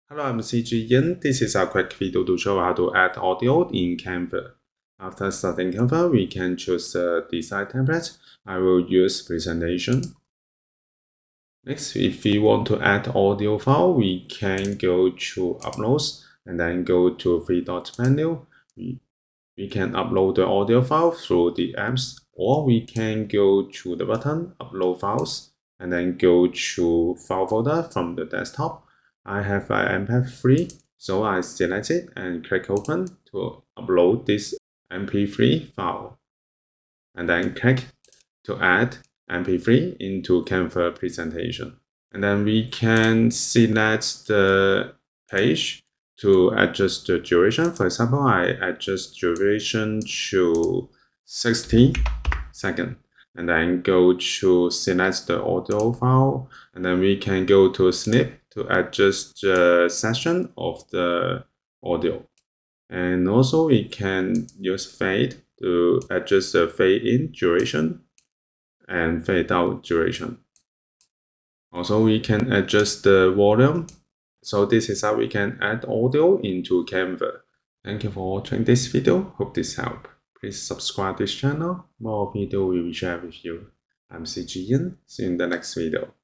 Hello, I'm CG Yin. This is a quick video to show how to add audio in Canva. After starting Canva, we can choose the design template. I will use presentation. Next, if we want to add audio file, we can go to Uploads and then go to three-dot menu. We can upload the audio file through the apps, or we can go to the button Upload Files and then go to File folder from the desktop. I have an MP3, so I select it and click Open to upload this MP3 file. And then click to add MP3 into Canva presentation. And then we can select the page to adjust the duration. For example, I adjust duration to 60 seconds. And then go to select the audio file. And then we can go to snip to adjust the session of the audio. And also we can use fade to adjust the fade in duration and fade out duration. Also, we can adjust the volume. So this is how we can add audio into Canva. Thank you for watching this video. Hope this helped. Please subscribe this channel. More video will be shared with you. I'm CG Yin. See you in the next video.